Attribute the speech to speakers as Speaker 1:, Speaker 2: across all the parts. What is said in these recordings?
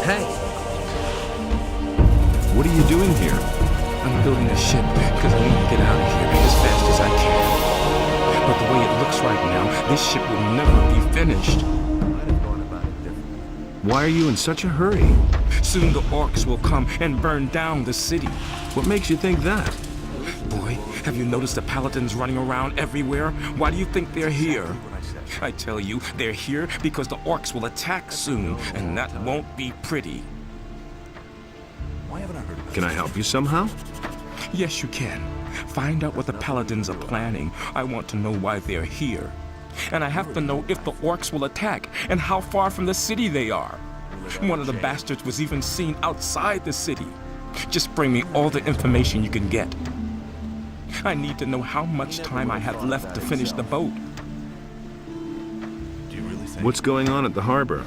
Speaker 1: Hey! What are you doing here?
Speaker 2: I'm building a ship because I need to get out of here as fast as I can. But the way it looks right now, this ship will never be finished.
Speaker 1: I'd have gone about it differently. Why are you in such a hurry?
Speaker 2: Soon the orcs will come and burn down the city.
Speaker 1: What makes you think that?
Speaker 2: Boy, have you noticed the paladins running around everywhere? Why do you think they're here? I tell you, they're here because the orcs will attack soon, and that won't be pretty.
Speaker 1: Why haven't I heard of it? Can I help you somehow?
Speaker 2: Yes, you can. Find out what the paladins are planning. I want to know why they're here. And I have to know if the orcs will attack and how far from the city they are. One of the bastards was even seen outside the city. Just bring me all the information you can get. I need to know how much time I have left to finish the boat.
Speaker 1: What's going on at the harbor?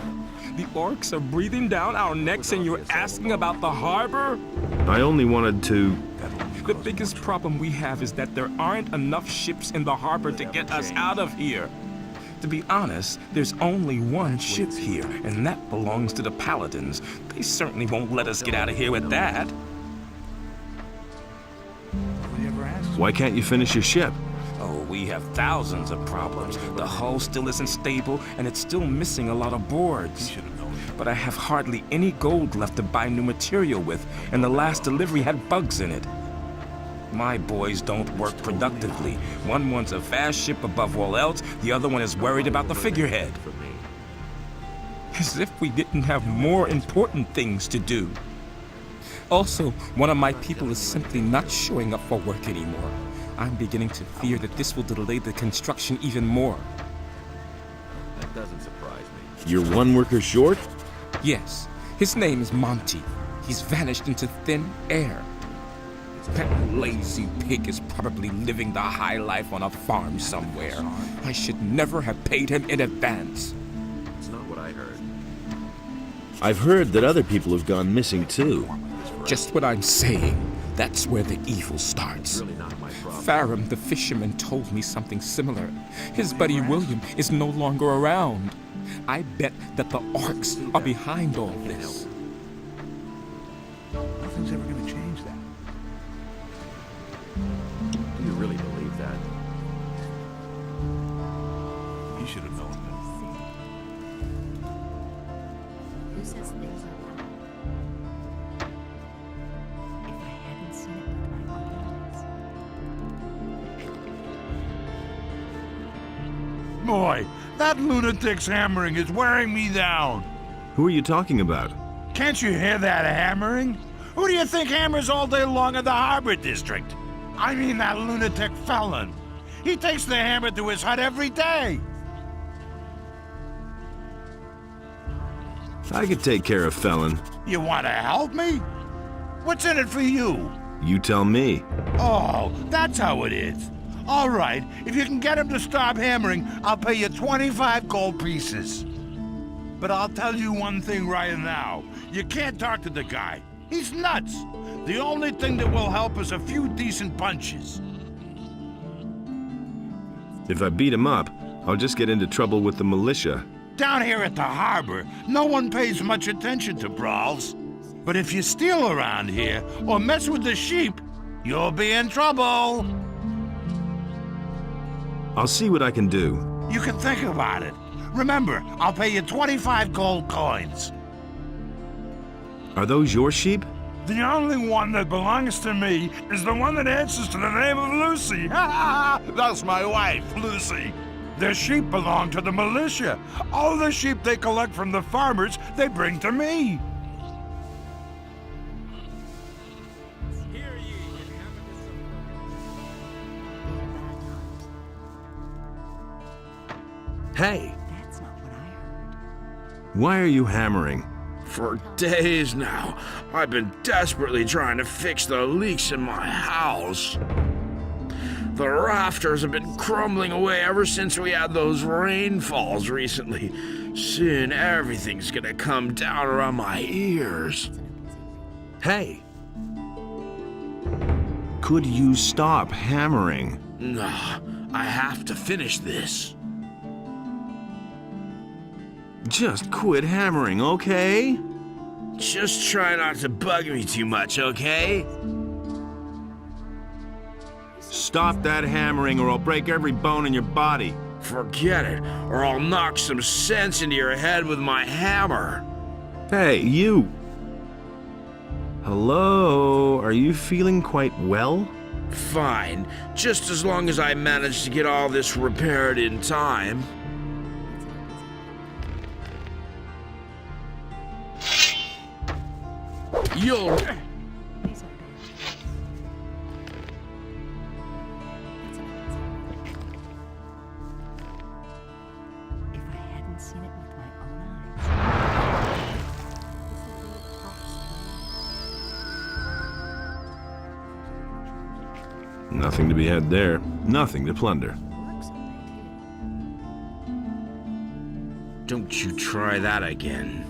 Speaker 2: The orcs are breathing down our necks and you're asking about the harbor?
Speaker 1: I only wanted to...
Speaker 2: The biggest problem we have is that there aren't enough ships in the harbor to get us out of here. To be honest, there's only one ship here, and that belongs to the paladins. They certainly won't let us get out of here with that.
Speaker 1: Why can't you finish your ship?
Speaker 2: Oh, we have thousands of problems. The hull still isn't stable, and it's still missing a lot of boards. But I have hardly any gold left to buy new material with, and the last delivery had bugs in it. My boys don't work productively. One wants a fast ship above all else, the other one is worried about the figurehead. As if we didn't have more important things to do. Also, one of my people is simply not showing up for work anymore. I'm beginning to fear that this will delay the construction even more.
Speaker 1: That doesn't surprise me. You're one worker short?
Speaker 2: Yes, his name is Monty. He's vanished into thin air. That lazy pig is probably living the high life on a farm somewhere. I should never have paid him in advance.
Speaker 1: It's not what I heard. I've heard that other people have gone missing too.
Speaker 2: Just what I'm saying. That's where the evil starts. Farum, the fisherman, told me something similar. His buddy William is no longer around. I bet that the orcs are behind all this.
Speaker 3: Nothing's ever going to change that.
Speaker 1: Do you really believe that?
Speaker 3: You should have known that.
Speaker 4: Who says things are bad? If I hadn't seen it with my own eyes.
Speaker 3: Boy, that lunatic's hammering is wearing me down.
Speaker 1: Who are you talking about?
Speaker 3: Can't you hear that hammering? Who do you think hammers all day long in the harbor district? I mean that lunatic felon. He takes the hammer to his hut every day.
Speaker 1: I could take care of Felon.
Speaker 3: You want to help me? What's in it for you?
Speaker 1: You tell me.
Speaker 3: Oh, that's how it is. All right, if you can get him to stop hammering, I'll pay you 25 gold pieces. But I'll tell you one thing right now. You can't talk to the guy. He's nuts. The only thing that will help is a few decent punches.
Speaker 1: If I beat him up, I'll just get into trouble with the militia.
Speaker 3: Down here at the harbor, no one pays much attention to brawls. But if you steal around here or mess with the sheep, you'll be in trouble.
Speaker 1: I'll see what I can do.
Speaker 3: You can think about it. Remember, I'll pay you 25 gold coins.
Speaker 1: Are those your sheep?
Speaker 3: The only one that belongs to me is the one that answers to the name of Lucy. That's my wife, Lucy. The sheep belong to the militia. All the sheep they collect from the farmers, they bring to me.
Speaker 1: Hey!
Speaker 4: That's not what I heard.
Speaker 1: Why are you hammering?
Speaker 5: For days now, I've been desperately trying to fix the leaks in my house. The rafters have been crumbling away ever since we had those rainfalls recently. Soon everything's gonna come down around my ears.
Speaker 1: Hey! Could you stop hammering?
Speaker 5: Nah, I have to finish this.
Speaker 1: Just quit hammering, okay?
Speaker 5: Just try not to bug me too much, okay?
Speaker 1: Stop that hammering or I'll break every bone in your body.
Speaker 5: Forget it, or I'll knock some sense into your head with my hammer.
Speaker 1: Hey, you! Hello? Are you feeling quite well?
Speaker 5: Fine, just as long as I manage to get all this repaired in time. You'll...
Speaker 4: These are bad kids. That's an example. If I hadn't seen it with my own eyes.
Speaker 1: Nothing to be had there. Nothing to plunder.
Speaker 4: Works all day too.
Speaker 5: Don't you try that again.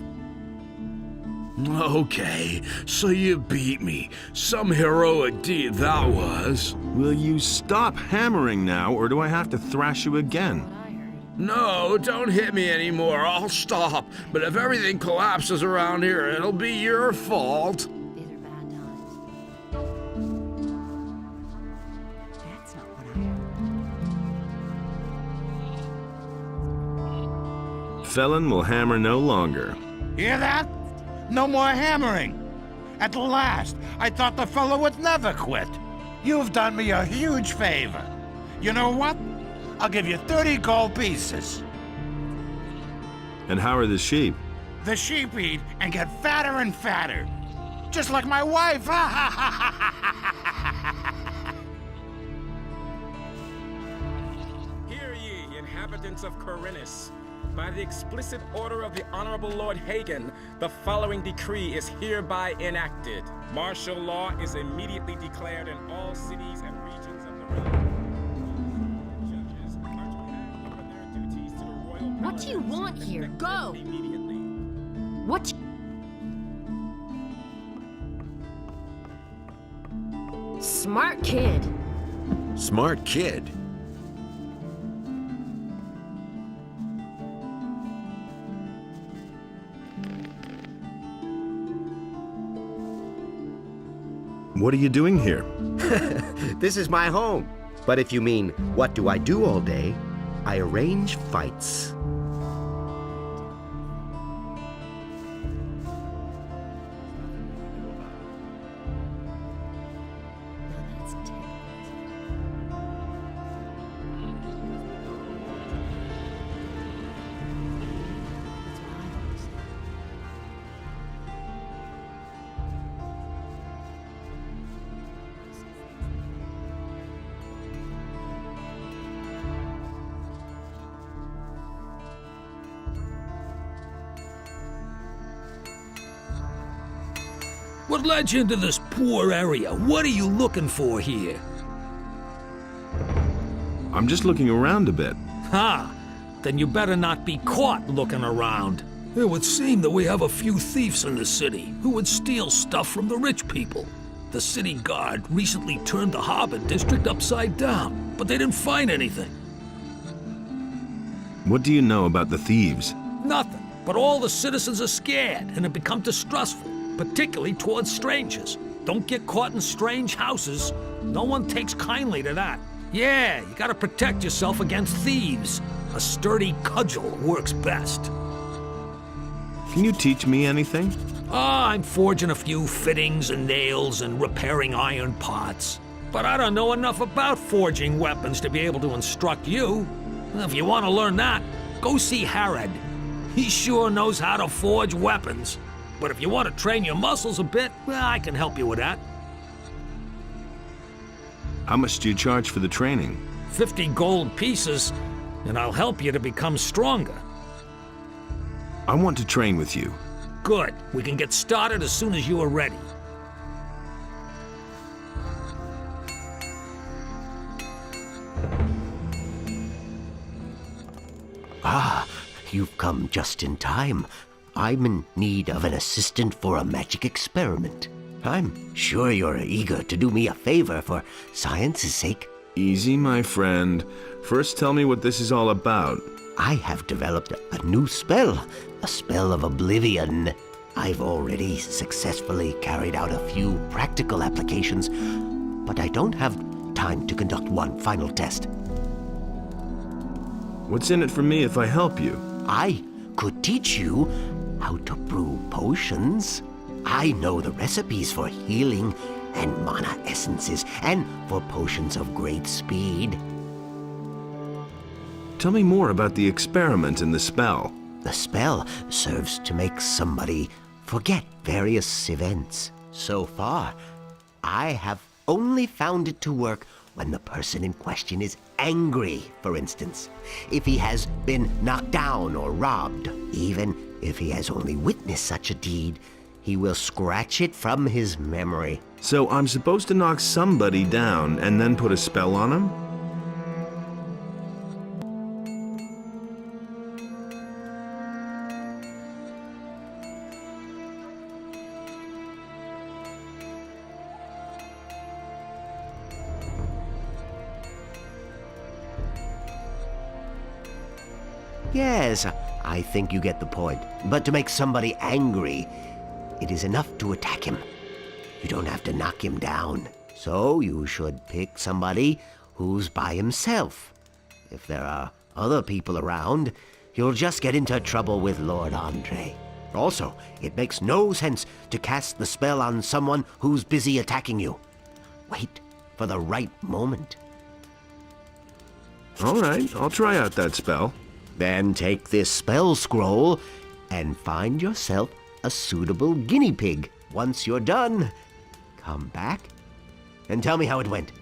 Speaker 5: Okay, so you beat me. Some heroic deed that was.
Speaker 1: Will you stop hammering now, or do I have to thrash you again?
Speaker 4: What I heard.
Speaker 5: No, don't hit me anymore. I'll stop. But if everything collapses around here, it'll be your fault.
Speaker 4: These are bad times. That's not what I heard.
Speaker 1: Felon will hammer no longer.
Speaker 3: Hear that? No more hammering. At last, I thought the fellow would never quit. You've done me a huge favor. You know what? I'll give you 30 gold pieces.
Speaker 1: And how are the sheep?
Speaker 3: The sheep eat and get fatter and fatter. Just like my wife.
Speaker 2: Hear ye, inhabitants of Corinus. By the explicit order of the Honorable Lord Hagen, the following decree is hereby enacted. Martial law is immediately declared in all cities and regions of the realm. Judges are to hand over their duties to the royal
Speaker 6: What do you
Speaker 2: paladins
Speaker 6: want here?
Speaker 2: effective
Speaker 6: Go!
Speaker 2: Immediately.
Speaker 6: What? Smart kid.
Speaker 7: Smart kid.
Speaker 1: What are you doing here?
Speaker 7: This is my home. But if you mean, what do I do all day? I arrange fights.
Speaker 4: Now that's typical. That's what I always say.
Speaker 8: What led you into this poor area? What are you looking for here?
Speaker 1: I'm just looking around a bit.
Speaker 8: Ha! Then you better not be caught looking around. It would seem that we have a few thieves in the city who would steal stuff from the rich people. The city guard recently turned the harbor district upside down, but they didn't find anything.
Speaker 1: What do you know about the thieves?
Speaker 8: Nothing. But all the citizens are scared and have become distrustful, particularly towards strangers. Don't get caught in strange houses. No one takes kindly to that. Yeah, you gotta protect yourself against thieves. A sturdy cudgel works best.
Speaker 1: Can you teach me anything?
Speaker 8: I'm forging a few fittings and nails and repairing iron parts. But I don't know enough about forging weapons to be able to instruct you. If you want to learn that, go see Harad. He sure knows how to forge weapons. But if you want to train your muscles a bit, well, I can help you with that.
Speaker 1: How much do you charge for the training?
Speaker 8: 50 gold pieces, and I'll help you to become stronger.
Speaker 1: I want to train with you.
Speaker 8: Good. We can get started as soon as you are ready.
Speaker 7: Ah, you've come just in time. I'm in need of an assistant for a magic experiment. I'm sure you're eager to do me a favor for science's sake.
Speaker 1: Easy, my friend. First tell me what this is all about.
Speaker 7: I have developed a new spell, a spell of oblivion. I've already successfully carried out a few practical applications, but I don't have time to conduct one final test.
Speaker 1: What's in it for me if I help you?
Speaker 7: I could teach you how to brew potions. I know the recipes for healing and mana essences, and for potions of great speed.
Speaker 1: Tell me more about the experiment and the spell.
Speaker 7: The spell serves to make somebody forget various events. So far, I have only found it to work when the person in question is angry, for instance. If he has been knocked down or robbed, even if he has only witnessed such a deed, he will scratch it from his memory.
Speaker 1: So I'm supposed to knock somebody down and then put a spell on him?
Speaker 7: Yes, I think you get the point. But to make somebody angry, it is enough to attack him. You don't have to knock him down. So you should pick somebody who's by himself. If there are other people around, you'll just get into trouble with Lord Andre. Also, it makes no sense to cast the spell on someone who's busy attacking you. Wait for the right moment.
Speaker 1: All right, I'll try out that spell.
Speaker 7: Then take this spell scroll and find yourself a suitable guinea pig. Once you're done, come back and tell me how it went.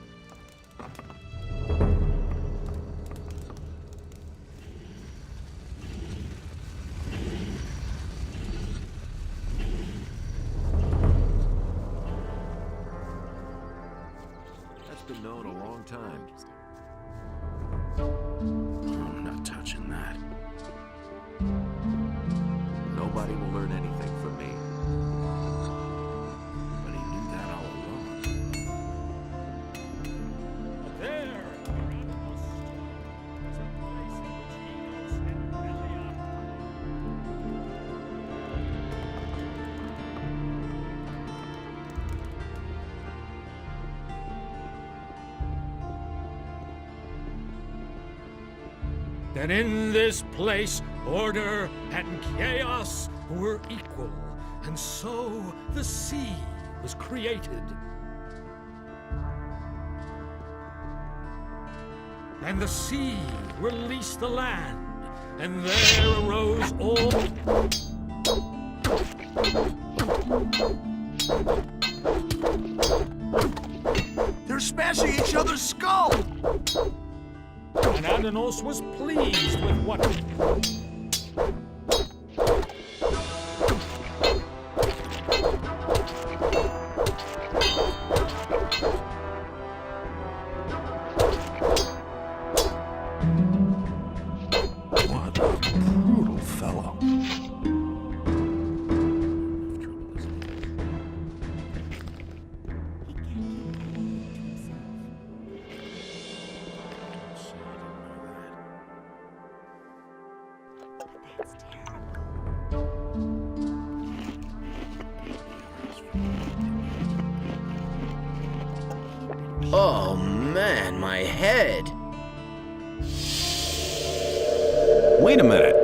Speaker 1: That's been known a long time.
Speaker 5: I'm not touching that.
Speaker 1: Nobody will learn anything from me.
Speaker 5: But he knew that all along.
Speaker 8: That in this place order and chaos were equal, and so the sea was created. And the sea released the land, and there arose all...
Speaker 3: They're smashing each other's skull!
Speaker 8: And Adanos was pleased with what...
Speaker 5: What a brutal fellow.
Speaker 9: Oh man, my head.
Speaker 1: Wait a minute.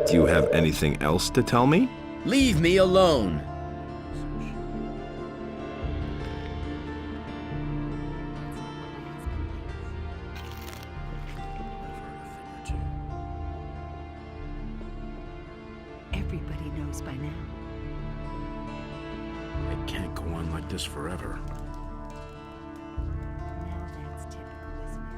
Speaker 1: Do you have anything else to tell me?
Speaker 9: Leave me alone.
Speaker 4: Everybody knows by now.
Speaker 5: It can't go on like this forever.
Speaker 4: Now that's typical, isn't it?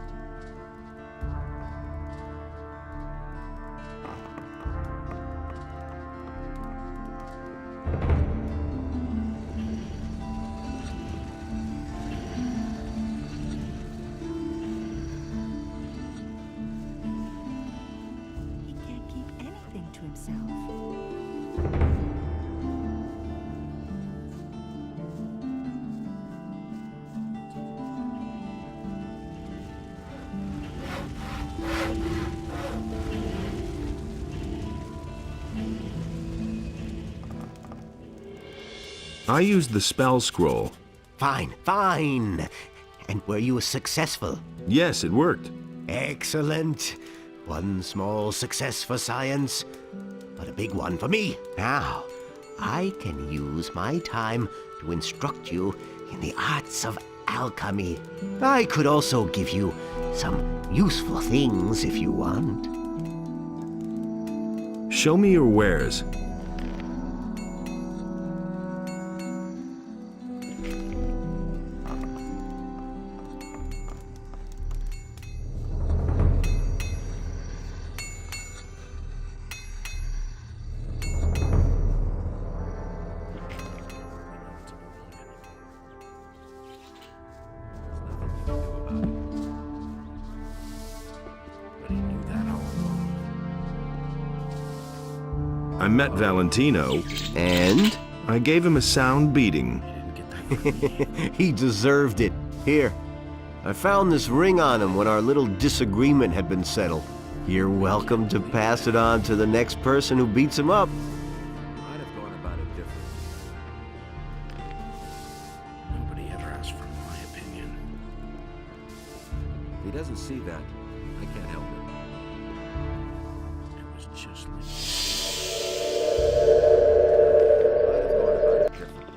Speaker 4: He can't keep anything to himself.
Speaker 1: I used the spell scroll.
Speaker 7: Fine, fine. And were you successful?
Speaker 1: Yes, it worked.
Speaker 7: Excellent. One small success for science, but a big one for me. Now, I can use my time to instruct you in the arts of alchemy. I could also give you some useful things if you want.
Speaker 1: Show me your wares. I met Valentino.
Speaker 7: And?
Speaker 1: I gave him a sound beating.
Speaker 7: He deserved it. Here, I found this ring on him when our little disagreement had been settled. You're welcome to pass it on to the next person who beats him up.
Speaker 1: I'd have gone about it differently.
Speaker 5: Nobody ever asked for my opinion.
Speaker 1: He doesn't see that. I can't help it.
Speaker 5: It was just like...
Speaker 1: I'd have gone about it differently.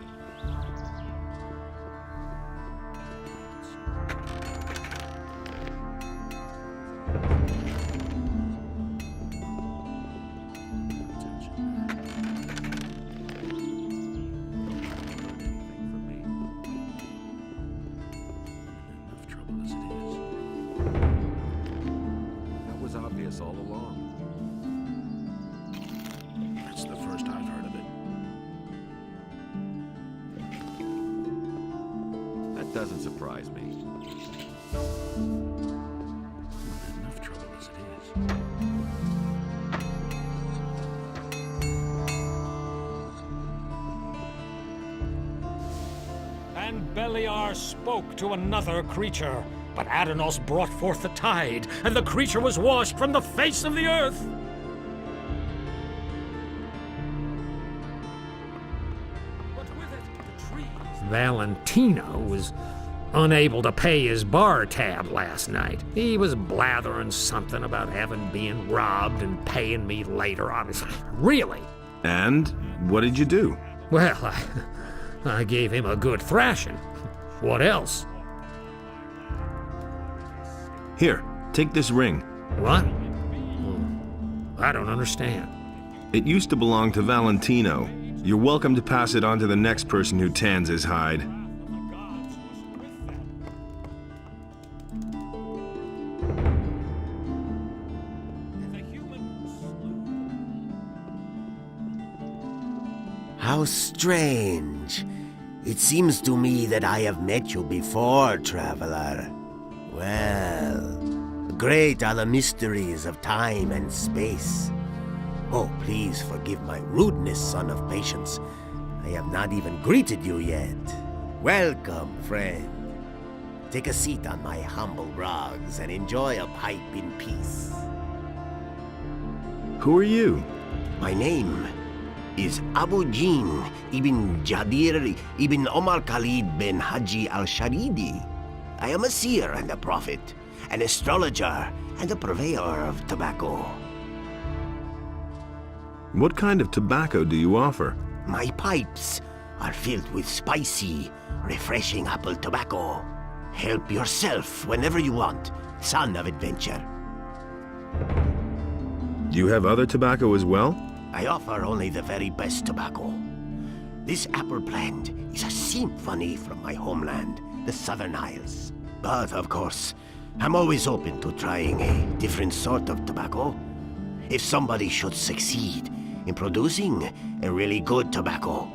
Speaker 5: Enough trouble as it is.
Speaker 1: That was obvious all along.
Speaker 5: That's the first I've heard of it.
Speaker 1: That doesn't surprise me.
Speaker 5: Enough trouble as it is.
Speaker 8: And Beliar spoke to another creature, but Adanos brought forth the tide, and the creature was washed from the face of the earth. But with it, the trees. Valentino was unable to pay his bar tab last night. He was blathering something about having been robbed and paying me later. Obviously, really?
Speaker 1: And what did you do?
Speaker 8: Well, I gave him a good thrashing. What else?
Speaker 1: Here, take this ring.
Speaker 8: What? I don't understand.
Speaker 1: It used to belong to Valentino. You're welcome to pass it on to the next person who tans his hide.
Speaker 7: How strange. It seems to me that I have met you before, traveler. Well, great are the mysteries of time and space. Oh, please forgive my rudeness, son of patience. I have not even greeted you yet. Welcome, friend. Take a seat on my humble rugs and enjoy a pipe in peace.
Speaker 1: Who are you?
Speaker 7: My name is Abu Jin ibn Jadir ibn Omar Khalid bin Haji al-Sharidi. I am a seer and a prophet, an astrologer and a purveyor of tobacco.
Speaker 1: What kind of tobacco do you offer?
Speaker 7: My pipes are filled with spicy, refreshing apple tobacco. Help yourself whenever you want, son of adventure.
Speaker 1: Do you have other tobacco as well?
Speaker 7: I offer only the very best tobacco. This apple plant is a symphony from my homeland, the Southern Isles. But, of course, I'm always open to trying a different sort of tobacco. If somebody should succeed in producing a really good tobacco.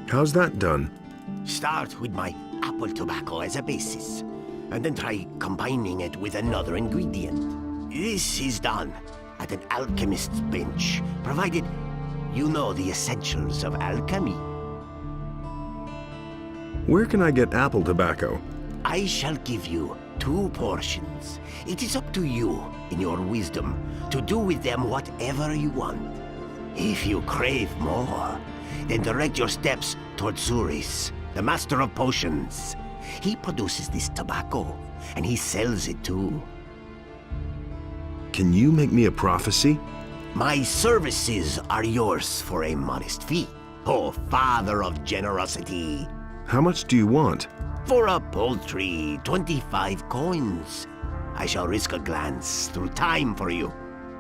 Speaker 1: How's that done?
Speaker 7: Start with my apple tobacco as a basis, and then try combining it with another ingredient. This is done at an alchemist's bench, provided you know the essentials of alchemy.
Speaker 1: Where can I get apple tobacco?
Speaker 7: I shall give you 2 portions. It is up to you, in your wisdom, to do with them whatever you want. If you crave more, then direct your steps toward Suris, the master of potions. He produces this tobacco, and he sells it too.
Speaker 1: Can you make me a prophecy?
Speaker 7: My services are yours for a modest fee, oh father of generosity.
Speaker 1: How much do you want?
Speaker 7: For a paltry 25 coins. I shall risk a glance through time for you.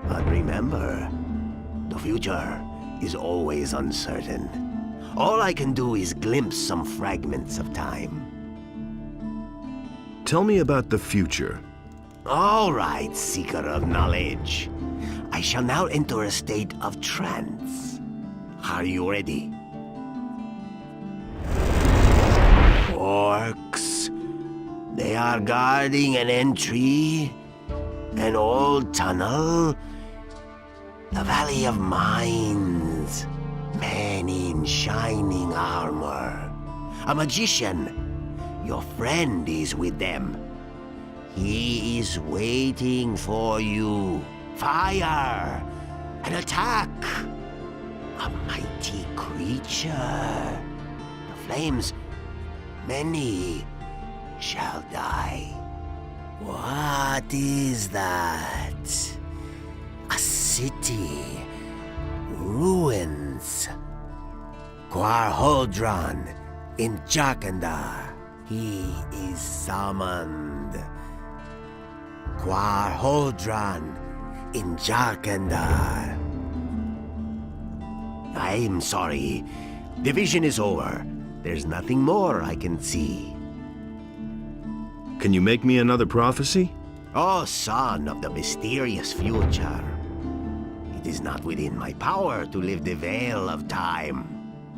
Speaker 7: But remember, the future is always uncertain. All I can do is glimpse some fragments of time.
Speaker 1: Tell me about the future.
Speaker 7: All right, seeker of knowledge. I shall now enter a state of trance. Are you ready? Orcs. They are guarding an entry, an old tunnel, the Valley of Mines. Men in shining armor. A magician. Your friend is with them. He is waiting for you. Fire! An attack! A mighty creature. The flames, many shall die. What is that? A city. Ruins. Quarhodron in Jakandar. He is summoned. Quarhodron in Jakandar. I'm sorry. The vision is over. There's nothing more I can see.
Speaker 1: Can you make me another prophecy?
Speaker 7: Oh, son of the mysterious future. It is not within my power to lift the veil of time.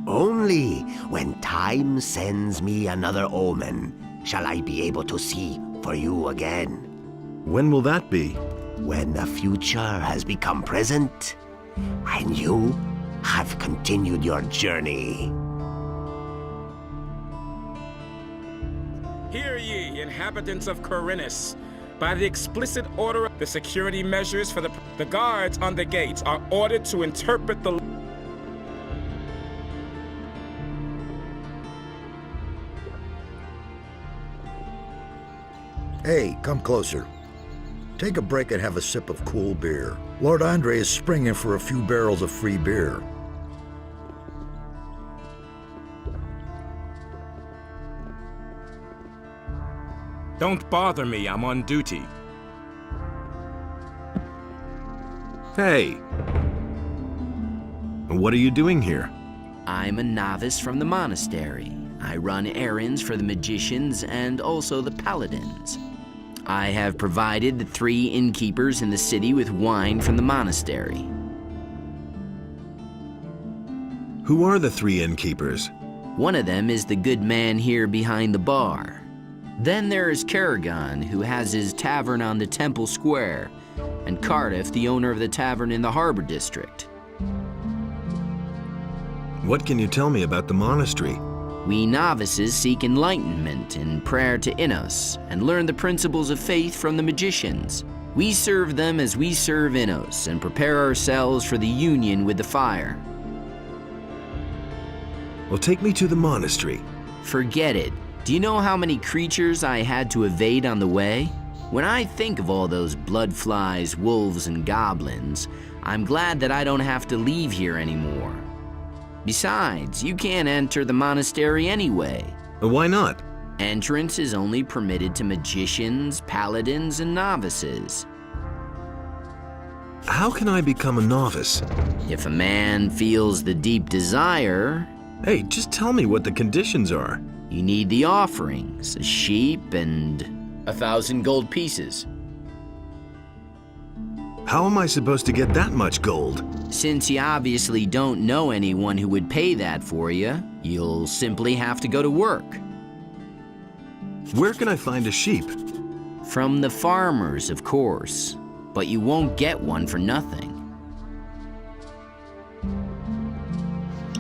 Speaker 7: Only when time sends me another omen shall I be able to see for you again.
Speaker 1: When will that be?
Speaker 7: When the future has become present, and you have continued your journey.
Speaker 2: Hear ye, inhabitants of Corinus. By the explicit order, the security measures for the guards on the gates are ordered to interpret the...
Speaker 10: Hey, come closer. Take a break and have a sip of cool beer. Lord Andre is springing for a few barrels of free beer.
Speaker 2: Don't bother me, I'm on duty.
Speaker 1: Hey! What are you doing here?
Speaker 9: I'm a novice from the monastery. I run errands for the magicians and also the paladins. I have provided the 3 innkeepers in the city with wine from the monastery.
Speaker 1: Who are the 3 innkeepers?
Speaker 9: One of them is the good man here behind the bar. Then there is Kerrigan, who has his tavern on the Temple Square, and Cardiff, the owner of the tavern in the Harbor District.
Speaker 1: What can you tell me about the monastery?
Speaker 9: We novices seek enlightenment in prayer to Innos and learn the principles of faith from the magicians. We serve them as we serve Innos and prepare ourselves for the union with the fire.
Speaker 1: Well, take me to the monastery.
Speaker 9: Forget it. Do you know how many creatures I had to evade on the way? When I think of all those bloodflies, wolves, and goblins, I'm glad that I don't have to leave here anymore. Besides, you can't enter the monastery anyway.
Speaker 1: Why not?
Speaker 9: Entrance is only permitted to magicians, paladins, and novices.
Speaker 1: How can I become a novice?
Speaker 9: If a man feels the deep desire...
Speaker 1: Hey, just tell me what the conditions are.
Speaker 9: You need the offerings, a sheep and 1,000 gold pieces.
Speaker 1: How am I supposed to get that much gold?
Speaker 9: Since you obviously don't know anyone who would pay that for you, you'll simply have to go to work.
Speaker 1: Where can I find a sheep?
Speaker 9: From the farmers, of course. But you won't get one for nothing.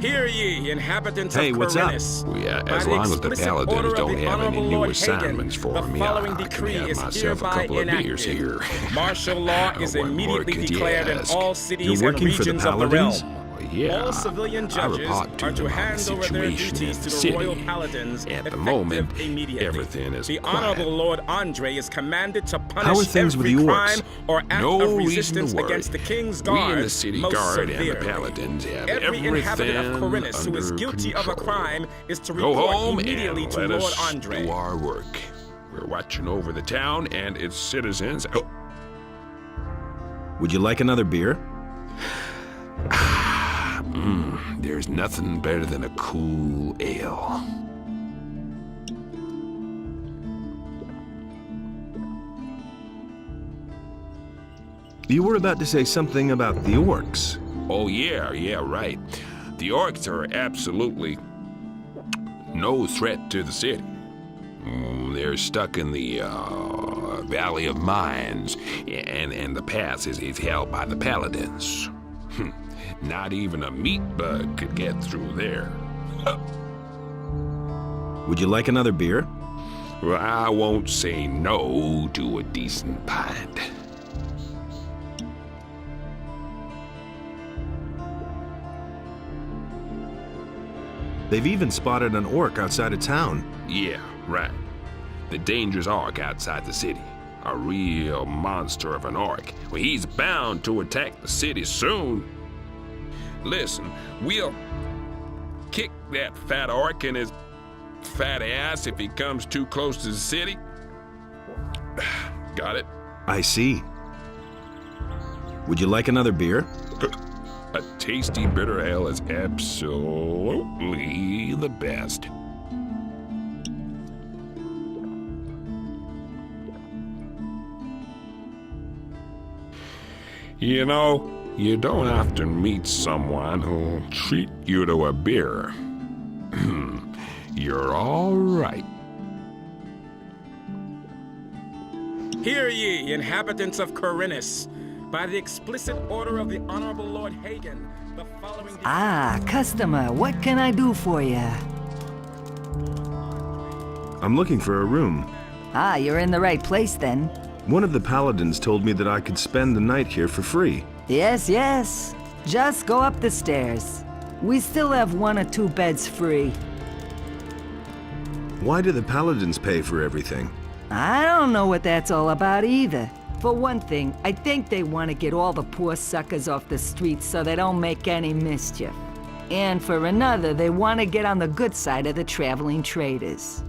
Speaker 2: Hear ye, inhabitants
Speaker 1: Hey,
Speaker 2: of
Speaker 1: what's up?
Speaker 2: Corinus.
Speaker 11: As long as the paladins don't have any new assignments for me, I can have myself a couple of beers here.
Speaker 2: Martial law is
Speaker 11: What more
Speaker 2: immediately
Speaker 11: could you
Speaker 2: declared in
Speaker 11: ask?
Speaker 2: all cities
Speaker 1: You're
Speaker 2: and
Speaker 1: working for the
Speaker 2: regions of the realm.
Speaker 1: paladins?
Speaker 11: Yeah,
Speaker 12: All civilian
Speaker 11: I
Speaker 12: judges
Speaker 11: report to
Speaker 12: are to
Speaker 11: them on the
Speaker 12: hand over their
Speaker 11: situation in
Speaker 12: duties
Speaker 11: the
Speaker 12: to the
Speaker 11: city.
Speaker 12: royal paladins
Speaker 11: At the
Speaker 12: effective
Speaker 11: moment,
Speaker 12: immediately.
Speaker 11: everything is
Speaker 12: The
Speaker 11: quiet.
Speaker 12: Honorable Lord Andre is commanded to punish
Speaker 1: How are things with
Speaker 12: every
Speaker 1: the
Speaker 12: crime
Speaker 1: orcs?
Speaker 12: or act
Speaker 11: No
Speaker 12: of
Speaker 11: reason
Speaker 12: resistance
Speaker 11: to worry.
Speaker 12: against the King's
Speaker 11: We
Speaker 12: guard
Speaker 11: in the city
Speaker 12: most
Speaker 11: guard
Speaker 12: severely.
Speaker 11: and the paladins have
Speaker 12: Every
Speaker 11: everything
Speaker 12: inhabitant of Corinus who is
Speaker 11: under
Speaker 12: guilty of a
Speaker 11: control.
Speaker 12: crime is to
Speaker 11: Go
Speaker 12: report
Speaker 11: home
Speaker 12: immediately
Speaker 11: and
Speaker 12: to
Speaker 11: let
Speaker 12: Lord
Speaker 11: us
Speaker 12: Andre.
Speaker 11: do our work. We're watching over the town and its citizens. Oh,
Speaker 1: Would you like another beer?
Speaker 11: there's nothing better than a cool ale.
Speaker 1: You were about to say something about the orcs.
Speaker 11: Oh, yeah, right. The orcs are absolutely no threat to the city. They're stuck in the Valley of Mines, and the pass is held by the paladins. Not even a meat bug could get through there.
Speaker 1: Would you like another beer?
Speaker 11: Well, I won't say no to a decent pint.
Speaker 1: They've even spotted an orc outside of town.
Speaker 11: Yeah, right. The dangerous orc outside the city. A real monster of an orc. Well, he's bound to attack the city soon. Listen, we'll kick that fat orc in his fat ass if he comes too close to the city. Got it?
Speaker 1: I see. Would you like another beer?
Speaker 11: A tasty bitter ale is absolutely the best. You know, you don't often meet someone who'll treat you to a beer. You're all right.
Speaker 12: Hear ye, inhabitants of Corinus. By the explicit order of the Honorable Lord Hagen, the following...
Speaker 13: Ah, customer, what can I do for you?
Speaker 1: I'm looking for a room.
Speaker 13: Ah, you're in the right place then.
Speaker 1: One of the paladins told me that I could spend the night here for free.
Speaker 13: Yes. Just go up the stairs. We still have 1 or 2 beds free.
Speaker 1: Why do the paladins pay for everything?
Speaker 13: I don't know what that's all about either. For one thing, I think they want to get all the poor suckers off the streets so they don't make any mischief. And for another, they want to get on the good side of the traveling traders.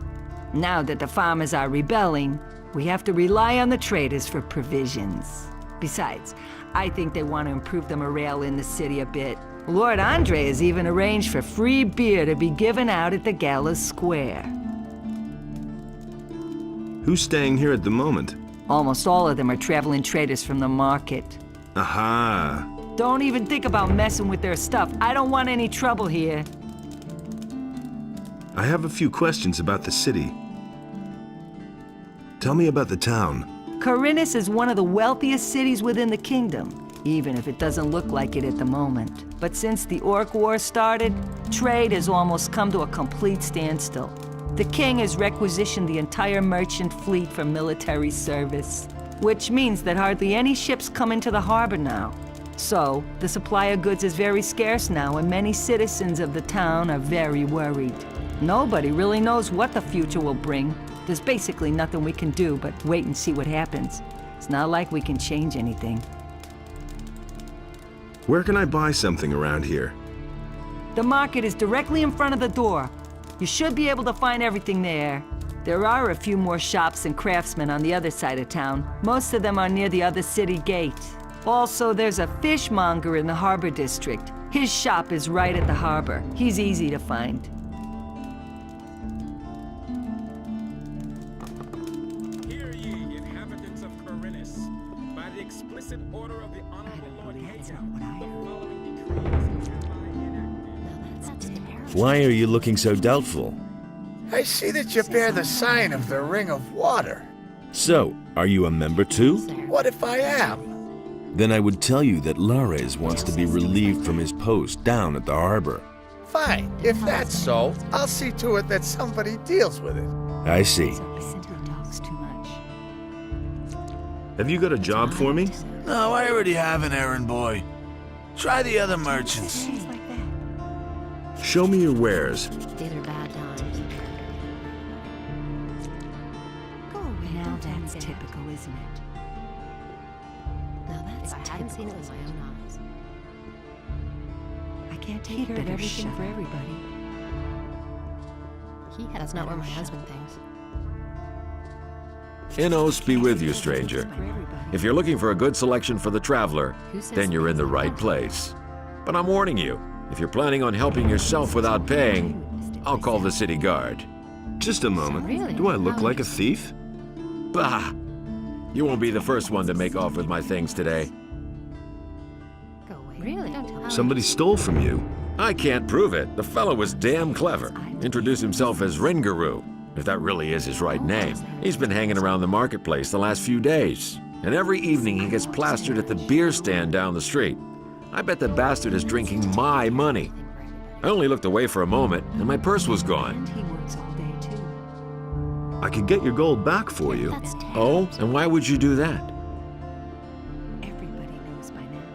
Speaker 13: Now that the farmers are rebelling, we have to rely on the traders for provisions. Besides, I think they want to improve the morale in the city a bit. Lord Andre has even arranged for free beer to be given out at the Gallows Square.
Speaker 1: Who's staying here at the moment?
Speaker 13: Almost all of them are traveling traders from the market.
Speaker 1: Aha!
Speaker 13: Don't even think about messing with their stuff. I don't want any trouble here.
Speaker 1: I have a few questions about the city. Tell me about the town.
Speaker 13: Corinus is one of the wealthiest cities within the kingdom, even if it doesn't look like it at the moment. But since the Orc War started, trade has almost come to a complete standstill. The king has requisitioned the entire merchant fleet for military service, which means that hardly any ships come into the harbor now. So, the supply of goods is very scarce now, and many citizens of the town are very worried. Nobody really knows what the future will bring. There's basically nothing we can do but wait and see what happens. It's not like we can change anything.
Speaker 1: Where can I buy something around here?
Speaker 13: The market is directly in front of the door. You should be able to find everything there. There are a few more shops and craftsmen on the other side of town. Most of them are near the other city gate. Also, there's a fishmonger in the harbor district. His shop is right at the harbor. He's easy to find.
Speaker 12: Hear ye, inhabitants of Corinus. By the explicit order of the Honorable Lord Hagen, the following decree is hereby enacted.
Speaker 1: Why are you looking so doubtful?
Speaker 3: I see that you bear the sign of the Ring of Water.
Speaker 1: So, are you a member too?
Speaker 3: What if I am?
Speaker 1: Then I would tell you that Lares wants to be relieved from his post down at the harbor.
Speaker 3: Fine. If that's so, I'll see to it that somebody deals with it.
Speaker 1: I see.
Speaker 13: Talks too much.
Speaker 1: Have you got a job for me?
Speaker 3: No, I already have an errand boy. Try the other merchants.
Speaker 1: Show me your wares.
Speaker 6: These are bad times.
Speaker 4: Go away. Now that's typical, isn't it?
Speaker 6: Now that's I hadn't seen it with my own eyes.
Speaker 4: I can't take care of everything for everybody.
Speaker 6: That's not where my husband thinks.
Speaker 1: Innos be with you, stranger. If you're looking for a good selection for the traveler, then you're in the right place. But I'm warning you, if you're planning on helping yourself without paying, I'll call the city guard.
Speaker 14: Just a moment.
Speaker 6: Really?
Speaker 14: Do I look like a thief?
Speaker 1: Bah! You won't be the first one to make off with my things today.
Speaker 6: Go away. Really? Don't tell me.
Speaker 14: Somebody stole from you.
Speaker 1: I can't prove it. The fellow was damn clever. Introduced himself as Ringaroo, if that really is his right name. He's been hanging around the marketplace the last few days. And every evening he gets plastered at the beer stand down the street. I bet the bastard is drinking my money. I only looked away for a moment, and my purse was gone.
Speaker 4: He works all day, too.
Speaker 14: I could get your gold back for you.
Speaker 1: Oh, and why would you do that?
Speaker 4: Everybody knows by now.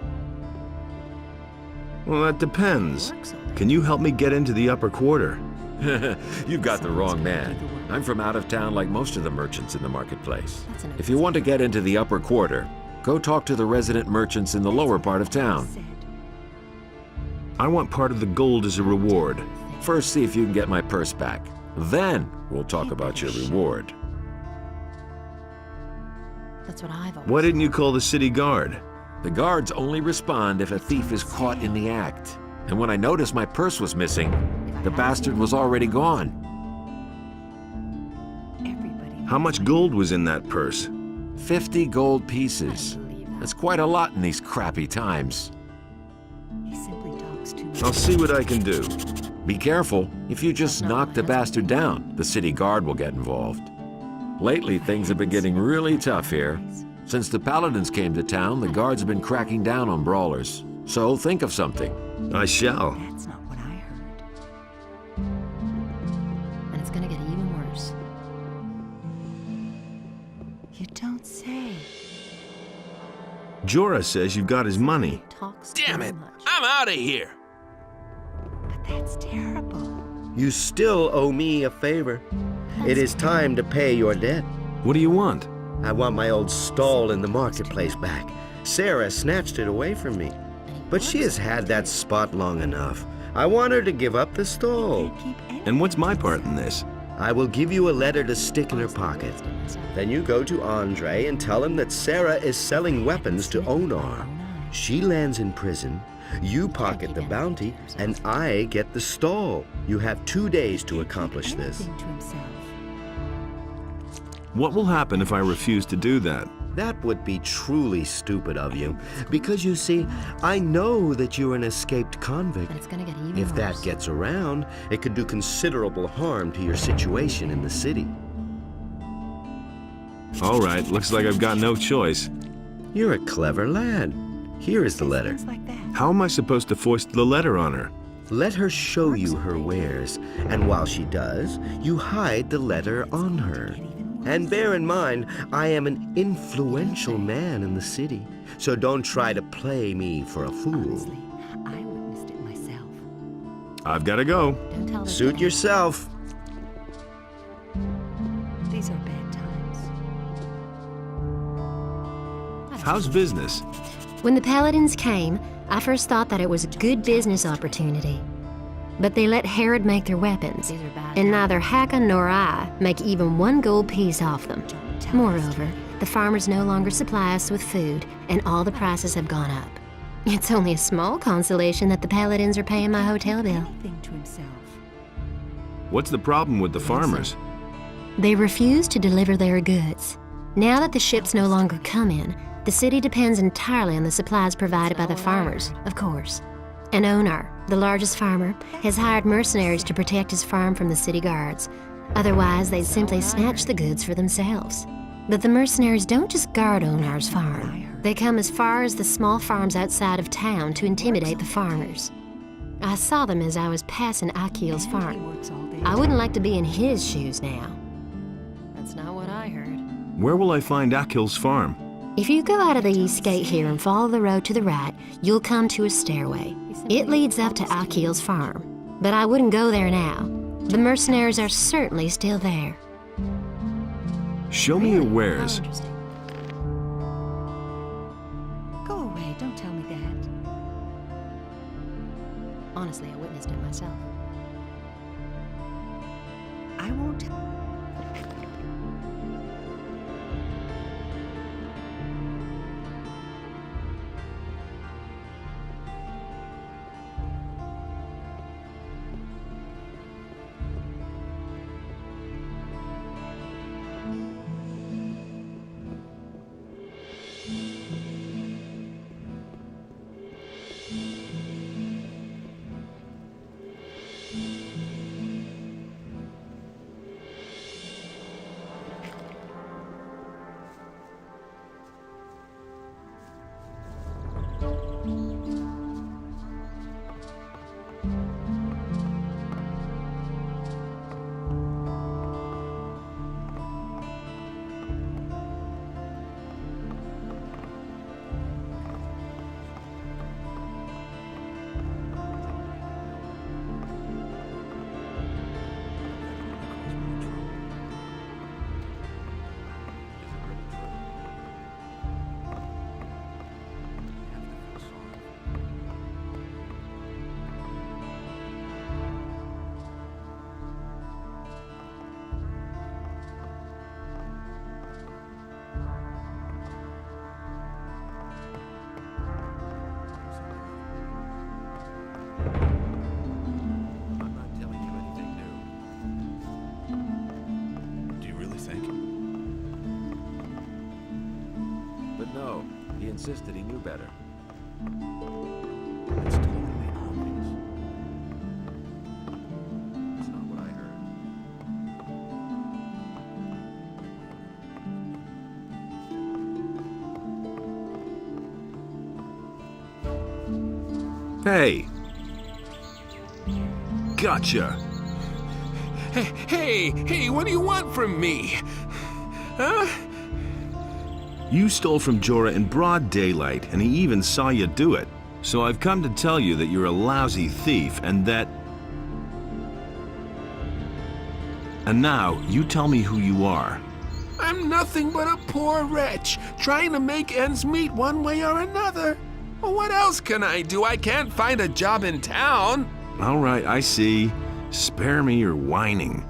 Speaker 14: Well, that depends. Can you help me get into the upper quarter?
Speaker 1: You've got the wrong man. I'm from out of town like most of the merchants in the marketplace. If you want to get into the upper quarter, go talk to the resident merchants in the lower part of town.
Speaker 14: I want part of the gold as a reward.
Speaker 1: First, see if you can get my purse back. Then, we'll talk about your reward.
Speaker 6: That's what I've always
Speaker 14: Why didn't you call the city guard?
Speaker 1: The guards only respond if a thief is caught in the act. And when I noticed my purse was missing, the bastard was already gone.
Speaker 14: How much gold was in that purse?
Speaker 1: 50 gold pieces. That's quite a lot in these crappy times.
Speaker 4: He simply talks too much.
Speaker 14: I'll see what I can do.
Speaker 1: Be careful. If you just knock the bastard down, the city guard will get involved. Lately, things have been getting really tough here. Since the paladins came to town, the guards have been cracking down on brawlers. So think of something.
Speaker 14: I shall.
Speaker 4: That's not what I heard.
Speaker 6: And it's gonna get even worse.
Speaker 4: You don't say.
Speaker 14: Jorah says you've got his money.
Speaker 6: Talks
Speaker 5: Damn
Speaker 6: too
Speaker 5: it!
Speaker 6: much.
Speaker 5: I'm out of here!
Speaker 4: But that's terrible.
Speaker 7: You still owe me a favor. It is time to pay your debt.
Speaker 14: What do you want?
Speaker 7: I want my old stall in the marketplace back. Sarah snatched it away from me. But she has had that spot long enough. I want her to give up the stall.
Speaker 14: And what's my part in this?
Speaker 7: I will give you a letter to stick in her pocket. Then you go to Andre and tell him that Sarah is selling weapons to Onar. She lands in prison, you pocket the bounty, and I get the stall. You have 2 days to accomplish this.
Speaker 4: Anything to himself.
Speaker 14: What will happen if I refuse to do that?
Speaker 7: That would be truly stupid of you, because you see, I know that you're an escaped convict.
Speaker 6: And it's gonna get even
Speaker 7: If
Speaker 6: worse.
Speaker 7: that gets around, it could do considerable harm to your situation in the city.
Speaker 14: All right, looks like I've got no choice.
Speaker 7: You're a clever lad. Here is the letter.
Speaker 4: Things like that.
Speaker 14: How am I supposed to foist the letter on her?
Speaker 7: Let her show you her wares, and while she does, you hide the letter on her. And bear in mind, I am an influential man in the city, so don't try to play me for a fool.
Speaker 4: Honestly, I witnessed it myself.
Speaker 14: I've got to go.
Speaker 6: Don't tell this
Speaker 7: Suit
Speaker 6: guy.
Speaker 7: yourself.
Speaker 4: These are bad times.
Speaker 14: How's business?
Speaker 6: When the paladins came, I first thought that it was a good business opportunity. But they let Herod make their weapons, and neither Hakon nor I make even 1 gold piece off them. Moreover, the farmers no longer supply us with food, and all the prices have gone up. It's only a small consolation that the paladins are paying my hotel bill.
Speaker 4: Anything to himself.
Speaker 14: What's the problem with the farmers?
Speaker 6: They refuse to deliver their goods. Now that the ships no longer come in, the city depends entirely on the supplies provided by the farmers, of course. And Onar, the largest farmer, has hired mercenaries to protect his farm from the city guards. Otherwise, they'd simply snatch the goods for themselves. But the mercenaries don't just guard Onar's farm. They come as far as the small farms outside of town to intimidate the farmers. I saw them as I was passing Akil's farm. I wouldn't like to be in his shoes now. That's not what I heard.
Speaker 14: Where will I find Akil's farm?
Speaker 6: If you go out of the east gate here and follow the road to the right, you'll come to a stairway. It leads up to Akil's farm, but I wouldn't go there now. The mercenaries are certainly still there.
Speaker 14: Show me your wares.
Speaker 4: Go away, don't tell me that.
Speaker 6: Honestly, I witnessed it myself.
Speaker 4: I won't.
Speaker 1: No, he insisted he knew better.
Speaker 12: It's totally obvious.
Speaker 1: That's not what I heard.
Speaker 14: Hey! Gotcha!
Speaker 11: Hey, what do you want from me? Huh?
Speaker 14: You stole from Jorah in broad daylight, and he even saw you do it. So I've come to tell you that you're a lousy thief, and that... And now, you tell me who you are.
Speaker 11: I'm nothing but a poor wretch, trying to make ends meet one way or another. Well, what else can I do? I can't find a job in town.
Speaker 14: All right, I see. Spare me your whining.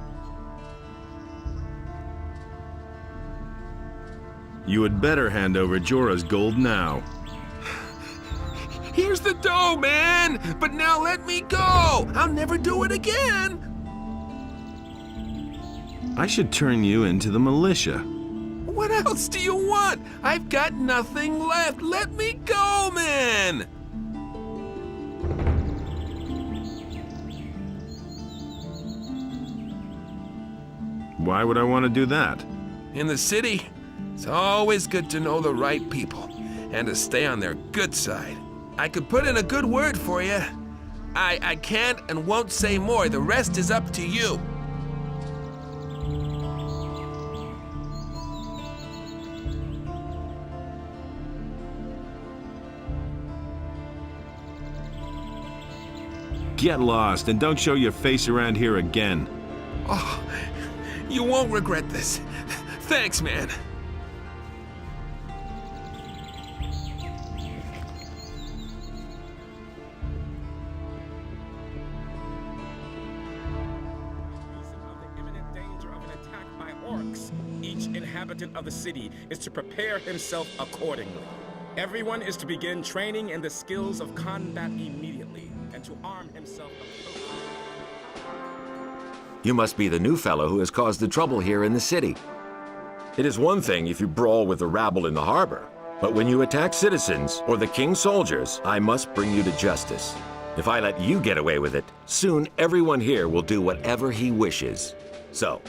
Speaker 14: You had better hand over Jorah's gold now.
Speaker 11: Here's the dough, man! But now let me go! I'll never do it again!
Speaker 14: I should turn you into the militia.
Speaker 11: What else do you want? I've got nothing left. Let me go, man!
Speaker 14: Why would I want to do that?
Speaker 11: In the city, it's always good to know the right people and to stay on their good side. I could put in a good word for you. I can't and won't say more. The rest is up to you.
Speaker 14: Get lost and don't show your face around here again.
Speaker 11: Oh, you won't regret this. Thanks, man.
Speaker 12: Each inhabitant of the city is to prepare himself accordingly. Everyone is to begin training in the skills of combat immediately and to arm himself.
Speaker 1: You must be the new fellow who has caused the trouble here in the city. It is one thing if you brawl with the rabble in the harbor, but when you attack citizens or the king's soldiers, I must bring you to justice. If I let you get away with it, soon everyone here will do whatever he wishes. So,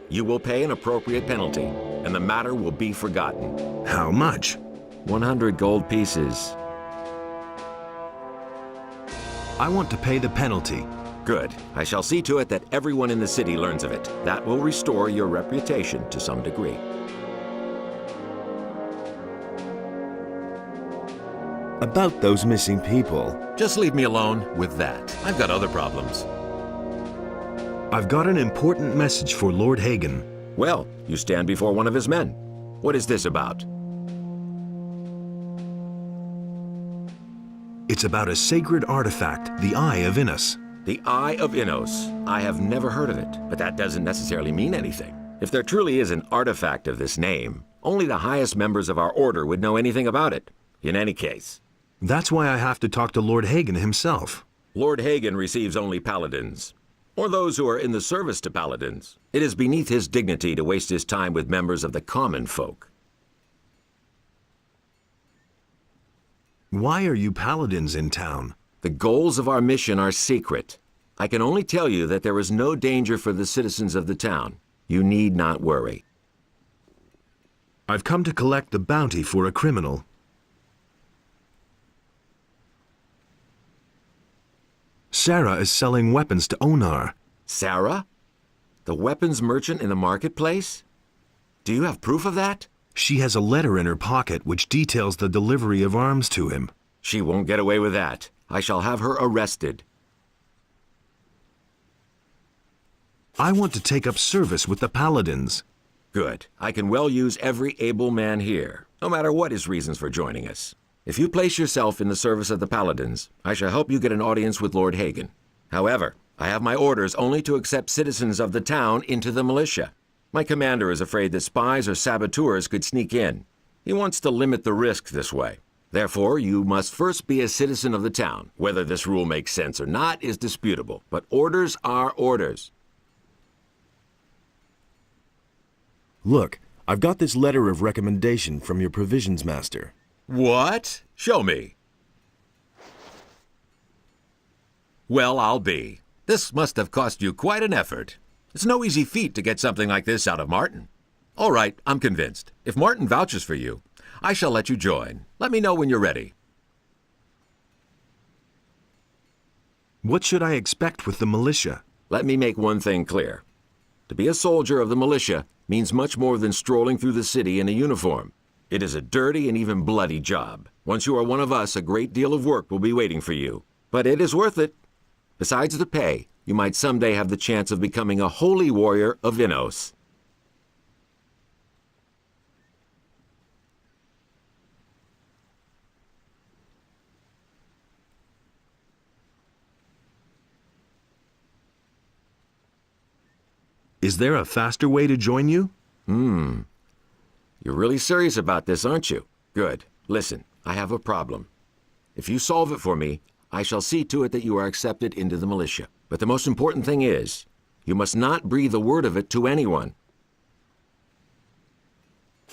Speaker 1: you will pay an appropriate penalty, and the matter will be forgotten.
Speaker 14: How much?
Speaker 1: 100 gold pieces.
Speaker 14: I want to pay the penalty.
Speaker 1: Good. I shall see to it that everyone in the city learns of it. That will restore your reputation to some degree.
Speaker 14: About those missing people.
Speaker 1: Just leave me alone with that. I've got other problems.
Speaker 14: I've got an important message for Lord Hagen.
Speaker 1: Well, you stand before one of his men. What is this about?
Speaker 14: It's about a sacred artifact, the Eye of Innos.
Speaker 1: The Eye of Innos. I have never heard of it, but that doesn't necessarily mean anything. If there truly is an artifact of this name, only the highest members of our order would know anything about it. In any case.
Speaker 14: That's why I have to talk to Lord Hagen himself.
Speaker 1: Lord Hagen receives only paladins, or those who are in the service to paladins. It is beneath his dignity to waste his time with members of the common folk.
Speaker 14: Why are you paladins in town?
Speaker 1: The goals of our mission are secret. I can only tell you that there is no danger for the citizens of the town. You need not worry.
Speaker 14: I've come to collect the bounty for a criminal. Sarah is selling weapons to Onar.
Speaker 1: Sarah? The weapons merchant in the marketplace? Do you have proof of that?
Speaker 14: She has a letter in her pocket which details the delivery of arms to him.
Speaker 1: She won't get away with that. I shall have her arrested.
Speaker 14: I want to take up service with the paladins.
Speaker 1: Good. I can well use every able man here, no matter what his reasons for joining us. If you place yourself in the service of the paladins, I shall help you get an audience with Lord Hagen. However, I have my orders only to accept citizens of the town into the militia. My commander is afraid that spies or saboteurs could sneak in. He wants to limit the risk this way. Therefore, you must first be a citizen of the town. Whether this rule makes sense or not is disputable, but orders are orders.
Speaker 14: Look, I've got this letter of recommendation from your provisions master.
Speaker 1: What? Show me. Well, I'll be. This must have cost you quite an effort. It's no easy feat to get something like this out of Martin. All right, I'm convinced. If Martin vouches for you, I shall let you join. Let me know when you're ready.
Speaker 14: What should I expect with the militia?
Speaker 1: Let me make one thing clear. To be a soldier of the militia means much more than strolling through the city in a uniform. It is a dirty and even bloody job. Once you are one of us, a great deal of work will be waiting for you. But it is worth it. Besides the pay, you might someday have the chance of becoming a holy warrior of Innos.
Speaker 14: Is there a faster way to join you?
Speaker 1: You're really serious about this, aren't you? Good. Listen, I have a problem. If you solve it for me, I shall see to it that you are accepted into the militia. But the most important thing is, you must not breathe a word of it to anyone.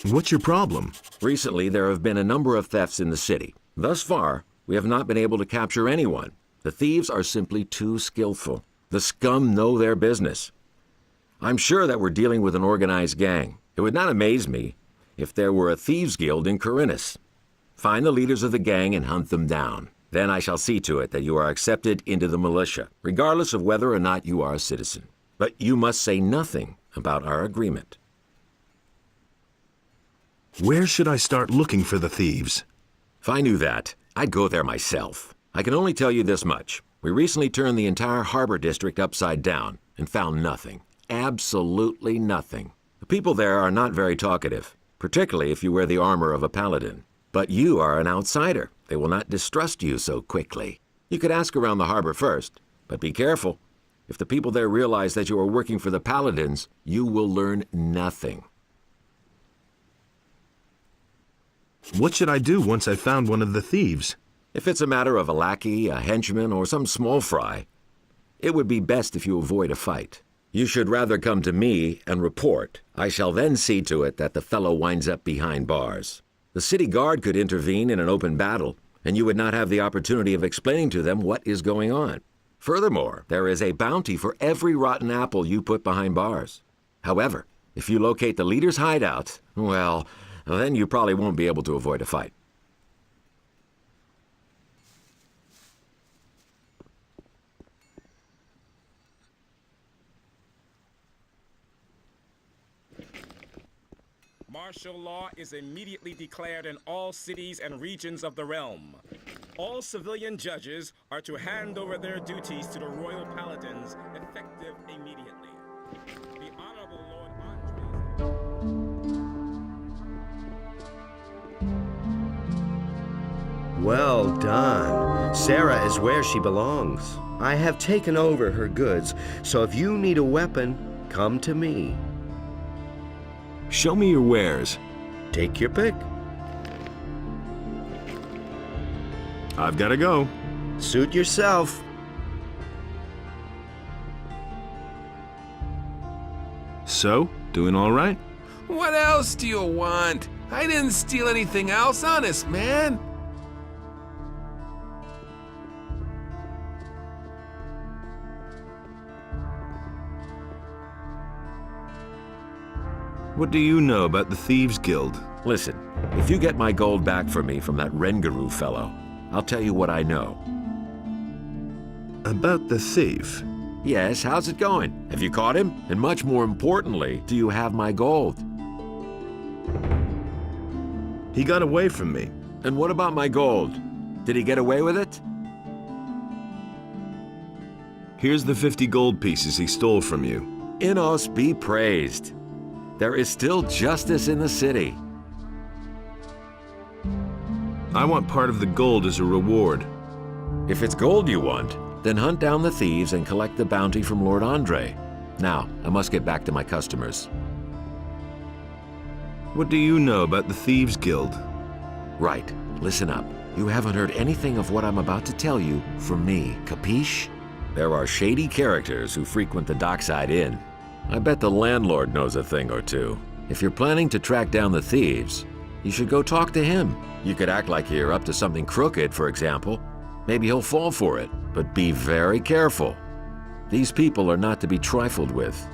Speaker 14: What's your problem?
Speaker 1: Recently, there have been a number of thefts in the city. Thus far, we have not been able to capture anyone. The thieves are simply too skillful. The scum know their business. I'm sure that we're dealing with an organized gang. It would not amaze me if there were a thieves' guild in Corinus. Find the leaders of the gang and hunt them down. Then I shall see to it that you are accepted into the militia, regardless of whether or not you are a citizen. But you must say nothing about our agreement.
Speaker 14: Where should I start looking for the thieves?
Speaker 1: If I knew that, I'd go there myself. I can only tell you this much. We recently turned the entire harbor district upside down and found nothing. Absolutely nothing. The people there are not very talkative, particularly if you wear the armor of a paladin. But you are an outsider. They will not distrust you so quickly. You could ask around the harbor first, but be careful. If the people there realize that you are working for the paladins, you will learn nothing.
Speaker 14: What should I do once I've found one of the thieves?
Speaker 1: If it's a matter of a lackey, a henchman, or some small fry, it would be best if you avoid a fight. You should rather come to me and report. I shall then see to it that the fellow winds up behind bars. The city guard could intervene in an open battle, and you would not have the opportunity of explaining to them what is going on. Furthermore, there is a bounty for every rotten apple you put behind bars. However, if you locate the leader's hideout, well, then you probably won't be able to avoid a fight.
Speaker 12: Martial law is immediately declared in all cities and regions of the realm. All civilian judges are to hand over their duties to the royal paladins, effective immediately. The Honorable Lord Andres...
Speaker 15: Well done. Sarah is where she belongs. I have taken over her goods, so if you need a weapon, come to me.
Speaker 14: Show me your wares.
Speaker 15: Take your pick.
Speaker 14: I've got to go.
Speaker 15: Suit yourself.
Speaker 14: So, doing all right?
Speaker 11: What else do you want? I didn't steal anything else, honest, man.
Speaker 14: What do you know about the Thieves Guild?
Speaker 1: Listen, if you get my gold back for me from that Rengaroo fellow, I'll tell you what I know.
Speaker 14: About the thief?
Speaker 1: Yes, how's it going? Have you caught him? And much more importantly, do you have my gold?
Speaker 14: He got away from me.
Speaker 1: And what about my gold? Did he get away with it?
Speaker 14: Here's the 50 gold pieces he stole from you.
Speaker 1: Innos be praised. There is still justice in the city.
Speaker 14: I want part of the gold as a reward.
Speaker 1: If it's gold you want, then hunt down the thieves and collect the bounty from Lord Andre. Now, I must get back to my customers.
Speaker 14: What do you know about the Thieves Guild?
Speaker 1: Right. Listen up. You haven't heard anything of what I'm about to tell you from me, capiche? There are shady characters who frequent the Dockside Inn. I bet the landlord knows a thing or two. If you're planning to track down the thieves, you should go talk to him. You could act like you're up to something crooked, for example. Maybe he'll fall for it, but be very careful. These people are not to be trifled with.